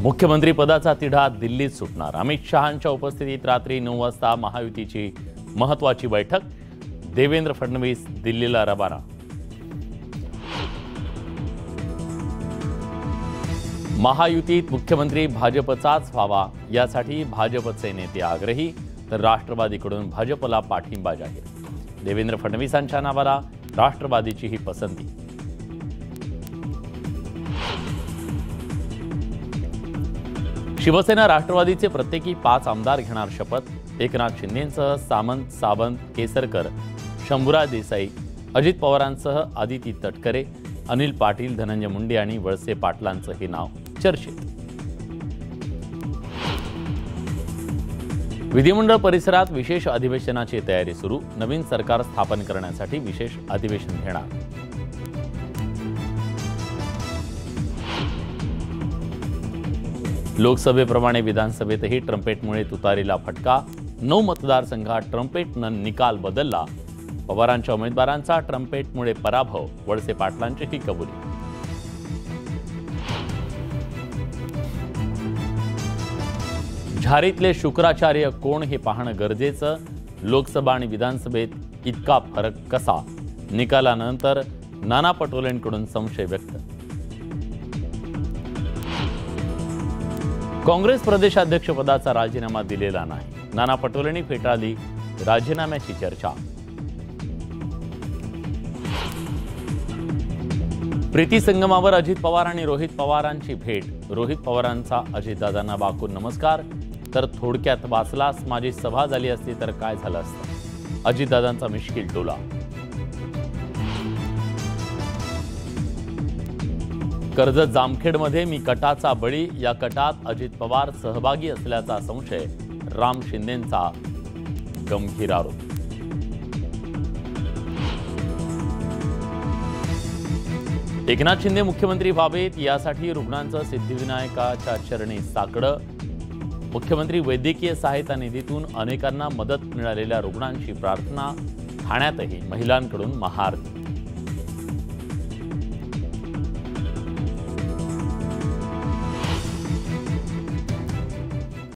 मुख्यमंत्री पदाचा तिढा दिल्लीत सुटणार। अमित शहांच्या उपस्थितीत रात्री 9 वाजता महायुतीची महत्त्वाची बैठक। देवेंद्र फडणवीस दिल्लीला रवाना। महायुतीत मुख्यमंत्री भाजपचाच व्हावा यासाठी भाजपचे नेते आग्रही, तर राष्ट्रवादीकडून भाजपला पाठिंबा जाहीर। देवेंद्र फडणवीसांच्या नावाला राष्ट्रवादीची ही पसंती। शिवसेना राष्ट्रवादीचे प्रत्येकी 5 आमदार घेणार शपथ। एकनाथ शिंदेंसह सावंत, केसरकर, शंभूराज देसाई, अजित पवारांसह आदिती तटकरे, अनिल पाटील, धनंजय मुंडे आणि वळसे पाटलांचं हे नाव चर्चेत। विधिमंडळ परिसरात विशेष अधिवेशनाची तयारी सुरू। नवीन सरकार स्थापन करण्यासाठी विशेष अधिवेशन घेणार। लोकसभेप्रमाणे विधानसभेतही ट्रम्पेटमुळे तुतारीला फटका। 9 मतदारसंघात ट्रम्पेटनं निकाल बदलला। पवारांच्या उमेदवारांचा ट्रम्पेटमुळे पराभव। वळसे पाटलांची ही कबुली। झारीतले शुक्राचार्य कोण हे पाहणं गरजेचं। लोकसभा आणि विधानसभेत इतका फरक कसा? निकालानंतर नाना पटोलेंकडून संशय व्यक्त। काँग्रेस प्रदेशाध्यक्षपदाचा राजीनामा दिलेला नाही। नाना पटोलेंनी फेटाळली राजीनाम्याची चर्चा। प्रीती संगमावर अजित पवार आणि रोहित पवारांची भेट। रोहित पवारांचा अजितदादांना वाकून नमस्कार, तर थोडक्यात वाचलास माझी सभा झाली असती तर काय झालं असतं, अजितदादांचा मिश्किल टोला। कर्जत जामखेडमध्ये मी कटाचा बळी, या कटात अजित पवार सहभागी असल्याचा संशय। राम शिंदेंचा गंभीर आरोप। एकनाथ शिंदे मुख्यमंत्री व्हावेत यासाठी रुग्णांचं सिद्धिविनायकाच्या चरणी साकडं। मुख्यमंत्री वैद्यकीय सहायता निधीतून अनेकांना मदत मिळालेल्या रुग्णांची प्रार्थना। ठाण्यातही महिलांकडून महाआरती।